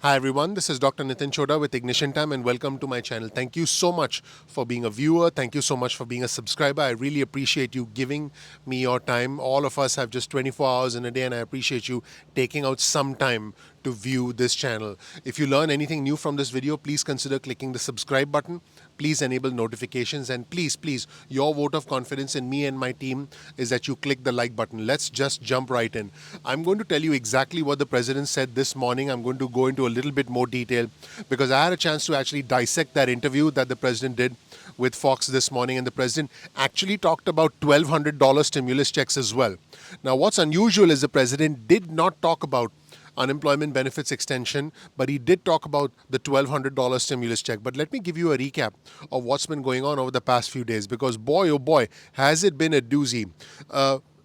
Hi everyone, this is Dr. Nitin Chhoda with Ignition Time and welcome to my channel. Thank you so much for being a viewer. Thank you so much for being a subscriber. I really appreciate you giving me your time. All of us have just 24 hours in a day and I appreciate you taking out some time to view this channel. If you learn anything new from this video, please consider clicking the subscribe button. Please enable notifications and please, your vote of confidence in me and my team is that you click the like button. Let's just jump right in. I'm going to tell you exactly what the president said this morning. I'm going to go into a little bit more detail because I had a chance to actually dissect that interview that the president did with Fox this morning, and the president actually talked about $1,200 stimulus checks as well. Now, what's unusual is the president did not talk about unemployment benefits extension, but he did talk about the $1,200 stimulus check. But let me give you a recap of what's been going on over the past few days, because boy, oh boy, has it been a doozy.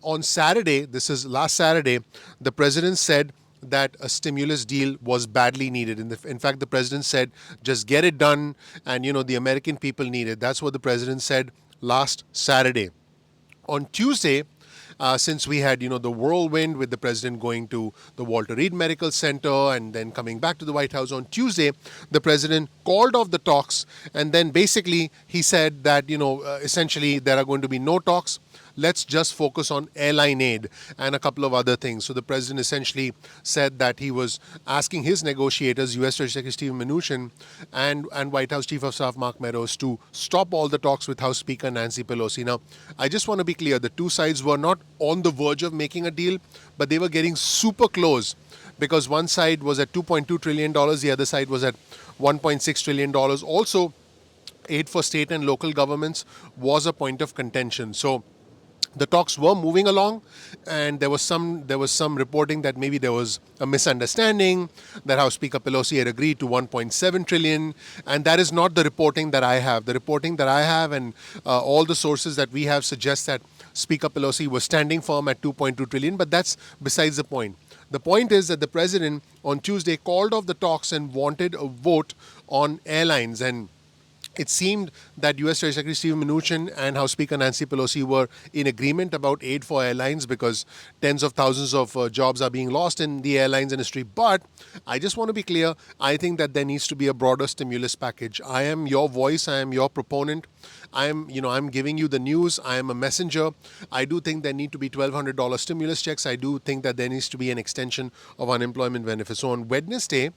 On Saturday, this is last Saturday, the president said that a stimulus deal was badly needed. In fact, the president said, just get it done, and the American people need it. That's what the president said last Saturday. On Tuesday, since we had, the whirlwind with the president going to the Walter Reed Medical Center and then coming back to the White House on Tuesday, the president called off the talks, and then basically he said that, essentially there are going to be no talks. Let's just focus on airline aid and a couple of other things. So the president essentially said that he was asking his negotiators, U.S. Treasury Secretary Steve Mnuchin and White House Chief of Staff Mark Meadows, to stop all the talks with House Speaker Nancy Pelosi. Now, I just want to be clear, the two sides were not on the verge of making a deal, but they were getting super close, because one side was at $2.2 trillion, the other side was at $1.6 trillion. Also, aid for state and local governments was a point of contention. So the talks were moving along, and there was some reporting that maybe there was a misunderstanding, that House Speaker Pelosi had agreed to 1.7 trillion, and that is not the reporting that I have. The reporting that I have and all the sources that we have suggest that Speaker Pelosi was standing firm at 2.2 trillion, but that's besides the point. The point is that the president on Tuesday called off the talks and wanted a vote on airlines, and it seemed that U.S. Treasury Secretary Steve Mnuchin and House Speaker Nancy Pelosi were in agreement about aid for airlines, because tens of thousands of jobs are being lost in the airlines industry. But I just want to be clear, I think that there needs to be a broader stimulus package. I am your voice, I am your proponent. I'm giving you the news. I am a messenger. I do think there need to be $1,200 stimulus checks. I do think that there needs to be an extension of unemployment benefits. So on Wednesday,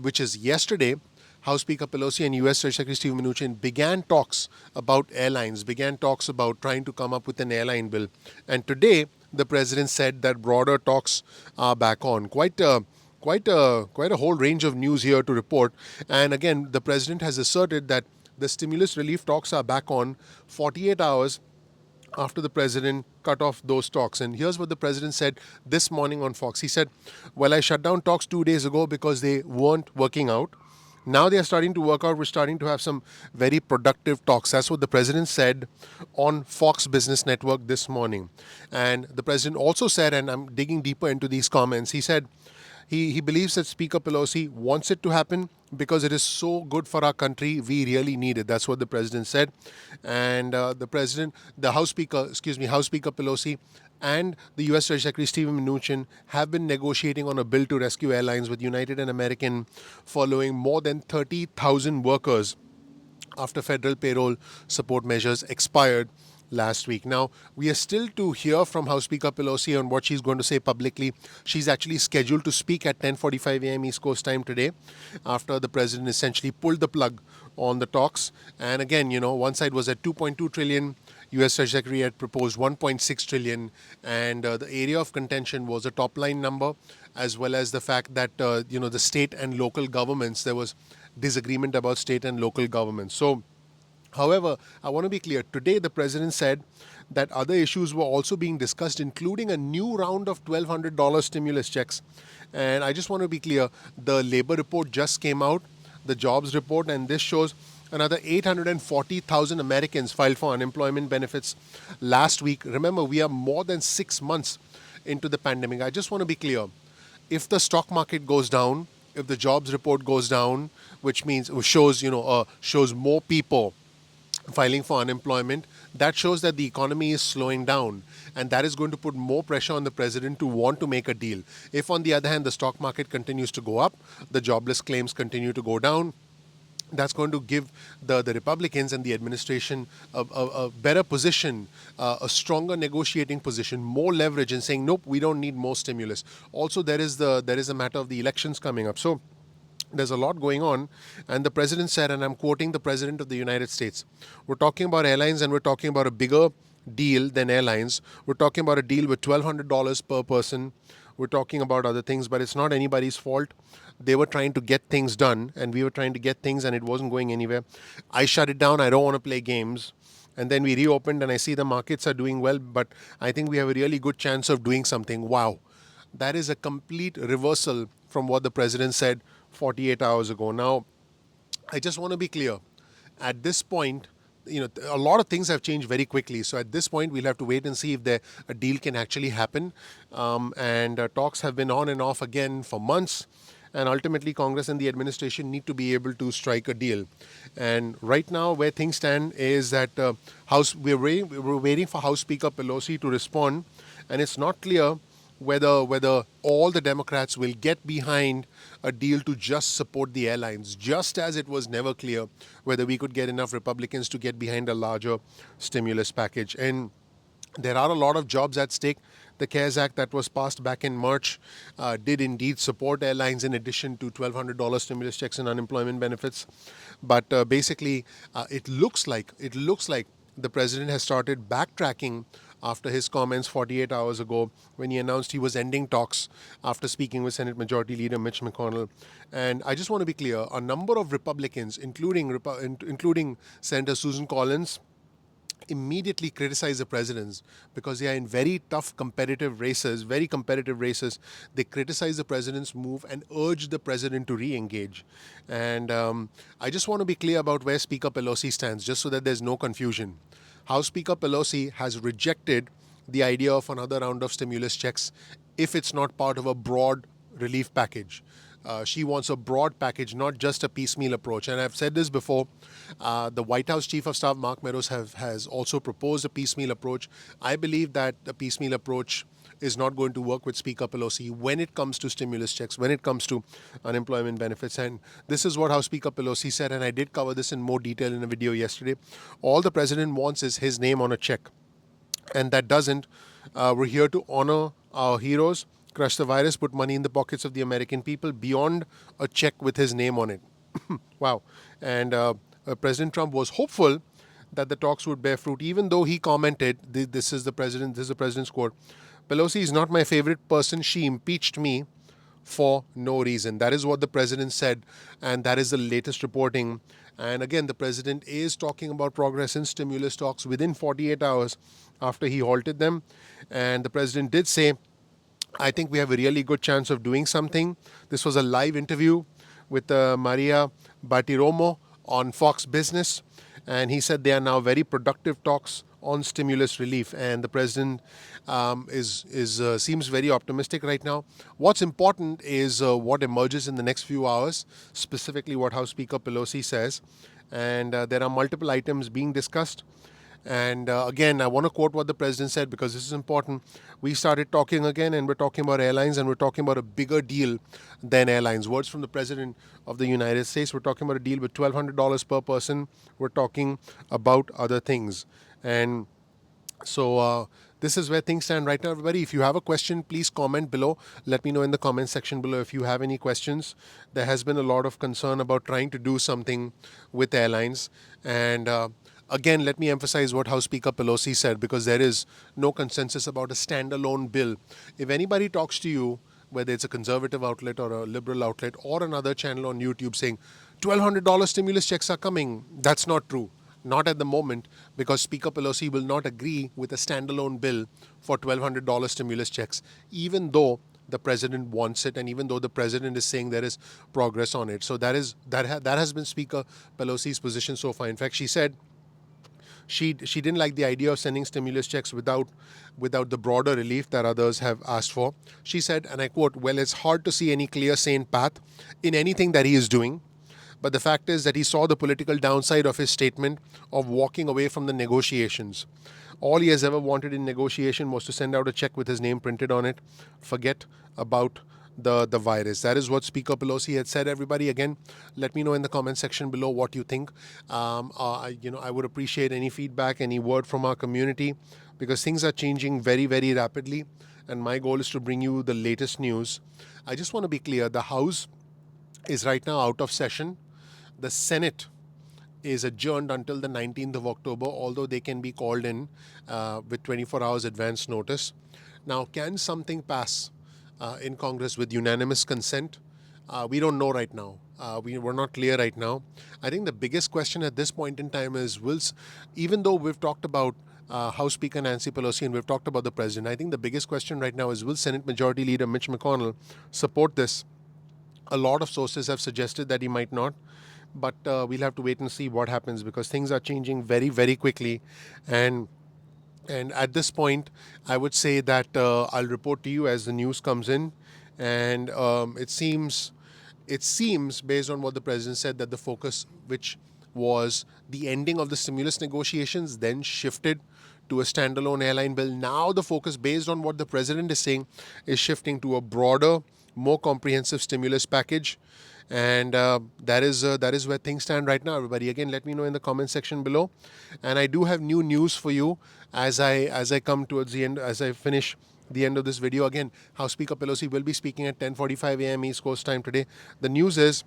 which is yesterday, House Speaker Pelosi and U.S. Treasury Secretary Steve Mnuchin began talks about airlines, began talks about trying to come up with an airline bill. And today, the president said that broader talks are back on. Quite a whole range of news here to report. And again, the president has asserted that the stimulus relief talks are back on 48 hours after the president cut off those talks. And here's what the president said this morning on Fox. He said, well, I shut down talks 2 days ago because they weren't working out. Now they are starting to work out. We're starting to have some very productive talks. That's what the president said on Fox Business Network this morning. And the president also said, and I'm digging deeper into these comments, he said he believes that Speaker Pelosi wants it to happen because it is so good for our country. We really need it. That's what the president said. And House Speaker Pelosi and the U.S. Treasury Secretary Steve Mnuchin have been negotiating on a bill to rescue airlines, with United and American following more than 30,000 workers after federal payroll support measures expired last week. Now, we are still to hear from House Speaker Pelosi on what she's going to say publicly. She's actually scheduled to speak at 10:45 a.m. East Coast time today, after the president essentially pulled the plug on the talks. And again, one side was at 2.2 trillion. U.S. Treasury Secretary had proposed 1.6 trillion, and the area of contention was a top line number, as well as the fact that the state and local governments, there was disagreement about state and local governments. So, however, I want to be clear. Today, the president said that other issues were also being discussed, including a new round of $1,200 stimulus checks. And I just want to be clear, the labor report just came out, the jobs report, and this shows another 840,000 Americans filed for unemployment benefits last week. Remember, we are more than 6 months into the pandemic. I just want to be clear. If the stock market goes down, if the jobs report goes down, which means shows more people filing for unemployment, that shows that the economy is slowing down. and that is going to put more pressure on the president to want to make a deal. If, on the other hand, the stock market continues to go up, the jobless claims continue to go down, that's going to give the Republicans and the administration a better position, a stronger negotiating position, more leverage in saying, nope, we don't need more stimulus. Also, there is a matter of the elections coming up. So there's a lot going on. And the president said, and I'm quoting the president of the United States, we're talking about airlines and we're talking about a bigger deal than airlines. We're talking about a deal with $1,200 per person. We're talking about other things, but it's not anybody's fault. They were trying to get things done, and we were trying to get things, and it wasn't going anywhere. I shut it down. I don't want to play games. And then we reopened, and I see the markets are doing well, but I think we have a really good chance of doing something. Wow. That is a complete reversal from what the president said 48 hours ago. Now, I just want to be clear. At this point, a lot of things have changed very quickly. So at this point, we'll have to wait and see if a deal can actually happen. And talks have been on and off again for months. And ultimately, Congress and the administration need to be able to strike a deal. And right now, where things stand is that we're waiting for House Speaker Pelosi to respond. And it's not clear whether all the Democrats will get behind a deal to just support the airlines, just as it was never clear whether we could get enough Republicans to get behind a larger stimulus package. And there are a lot of jobs at stake. The CARES Act that was passed back in March did indeed support airlines in addition to $1,200 stimulus checks and unemployment benefits. But basically, it looks like the president has started backtracking after his comments 48 hours ago when he announced he was ending talks after speaking with Senate Majority Leader Mitch McConnell. And I just want to be clear, a number of Republicans, including Senator Susan Collins, immediately criticize the presidents because they are in very competitive races. They criticize the president's move and urge the president to re-engage. And I just want to be clear about where Speaker Pelosi stands, just so that there's no confusion. House Speaker Pelosi has rejected the idea of another round of stimulus checks if it's not part of a broad relief package. She wants a broad package, not just a piecemeal approach. And I've said this before, the White House Chief of Staff, Mark Meadows, has also proposed a piecemeal approach. I believe that the piecemeal approach is not going to work with Speaker Pelosi when it comes to stimulus checks, when it comes to unemployment benefits. And this is what House Speaker Pelosi said, and I did cover this in more detail in a video yesterday. All the president wants is his name on a check. And that doesn't. We're here to honor our heroes, crush the virus, put money in the pockets of the American people beyond a check with his name on it. Wow. And President Trump was hopeful that the talks would bear fruit, even though he commented, this is the president's quote, "Pelosi is not my favorite person. She impeached me for no reason." That is what the president said, and that is the latest reporting. And again, the president is talking about progress in stimulus talks within 48 hours after he halted them. And the president did say, I think we have a really good chance of doing something. This was a live interview with Maria Bartiromo on Fox Business. And he said they are now very productive talks on stimulus relief. And the president seems very optimistic right now. What's important is what emerges in the next few hours, specifically what House Speaker Pelosi says. And there are multiple items being discussed. And again, I want to quote what the president said because this is important. We started talking again, and we're talking about airlines, and we're talking about a bigger deal than airlines. Words from the president of the United States. We're talking about a deal with $1,200 per person. We're talking about other things. And so this is where things stand right now, everybody. If you have a question, please comment below. Let me know in the comment section below if you have any questions. There has been a lot of concern about trying to do something with airlines. And again, let me emphasize what House Speaker Pelosi said, because there is no consensus about a standalone bill. If anybody talks to you, whether it's a conservative outlet or a liberal outlet or another channel on YouTube saying $1,200 stimulus checks are coming, that's not true. Not at the moment, because Speaker Pelosi will not agree with a standalone bill for $1,200 stimulus checks, even though the president wants it, and even though the president is saying there is progress on it. So that has been Speaker Pelosi's position so far. In fact, she said she didn't like the idea of sending stimulus checks without the broader relief that others have asked for. She said, and I quote, "Well, it's hard to see any clear, sane path in anything that he is doing. But the fact is that he saw the political downside of his statement of walking away from the negotiations. All he has ever wanted in negotiation was to send out a check with his name printed on it. Forget about the virus. That is what Speaker Pelosi had said. Everybody, again, let me know in the comment section below what you think. I would appreciate any feedback, any word from our community, because things are changing very, very rapidly. And my goal is to bring you the latest news. I just want to be clear. The House is right now out of session. The Senate is adjourned until the 19th of October, although they can be called in with 24 hours advance notice. Now, can something pass in Congress with unanimous consent? We don't know right now. We're not clear right now. I think the biggest question at this point in time is, even though we've talked about House Speaker Nancy Pelosi and we've talked about the president, I think the biggest question right now is, will Senate Majority Leader Mitch McConnell support this? A lot of sources have suggested that he might not, but we'll have to wait and see what happens, because things are changing very, very quickly. And at this point, I would say that I'll report to you as the news comes in. And it seems, based on what the president said, that the focus, which was the ending of the stimulus negotiations, then shifted to a standalone airline bill. Now the focus, based on what the president is saying, is shifting to a broader, more comprehensive stimulus package. And that is where things stand right now, everybody. Again, let me know in the comment section below. And I do have new news for you as I come towards the end, as I finish the end of this video. Again, House Speaker Pelosi will be speaking at 10:45 a.m. East Coast time today. The news is,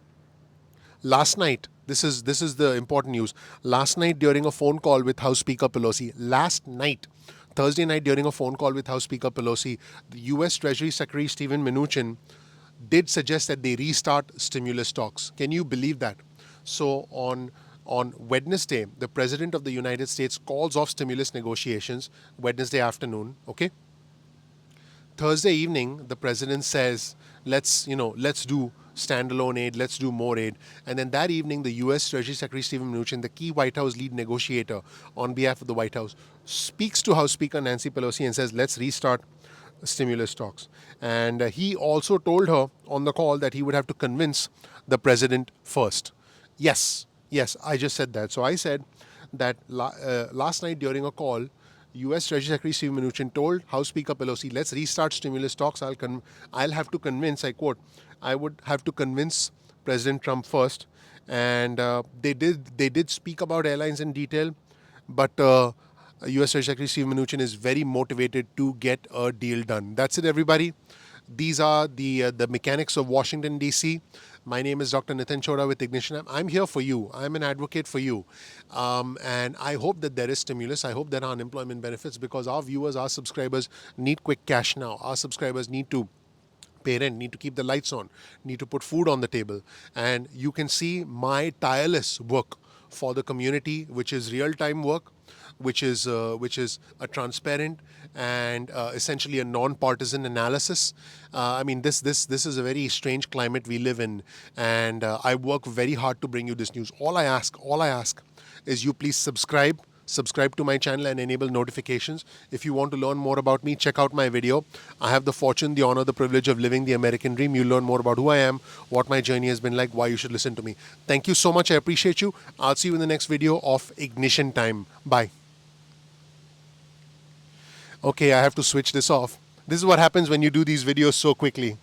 last night, this is the important news. Last night, during a phone call with House Speaker Pelosi, Thursday night, during a phone call with House Speaker Pelosi, the U.S. Treasury Secretary Steve Mnuchin did suggest that they restart stimulus talks. Can you believe that? So on Wednesday, the President of the United States calls off stimulus negotiations Wednesday afternoon. Okay. Thursday evening, the President says, let's do standalone aid, let's do more aid. And then that evening, the U.S. Treasury Secretary Steve Mnuchin, the key White House lead negotiator on behalf of the White House, speaks to House Speaker Nancy Pelosi and says, let's restart stimulus talks. And he also told her on the call that he would have to convince the president first. Yes, I just said that. So I said that last night during a call, U.S. Treasury Secretary Steve Mnuchin told House Speaker Pelosi, let's restart stimulus talks. I'll have to convince, I quote, I would have to convince President Trump first. And they did speak about airlines in detail, but U.S. Treasury Secretary Steve Mnuchin is very motivated to get a deal done. That's it, everybody. These are the mechanics of Washington, D.C. My name is Dr. Chhoda with Ignition. I'm here for you. I'm an advocate for you. And I hope that there is stimulus. I hope there are unemployment benefits, because our viewers, our subscribers need quick cash now. Our subscribers need to pay rent, need to keep the lights on, need to put food on the table. And you can see my tireless work for the community, which is real-time work, which is a transparent and essentially a non-partisan analysis. I mean, this is a very strange climate we live in, and I work very hard to bring you this news. All I ask is you please subscribe to my channel and enable notifications. If you want to learn more about me, check out my video. I have the fortune, the honor, the privilege of living the American dream. You'll learn more about who I am, what my journey has been like, why you should listen to me. Thank you so much. I appreciate you. I'll see you in the next video of Ignition Time. Bye. Okay, I have to switch this off. This is what happens when you do these videos so quickly.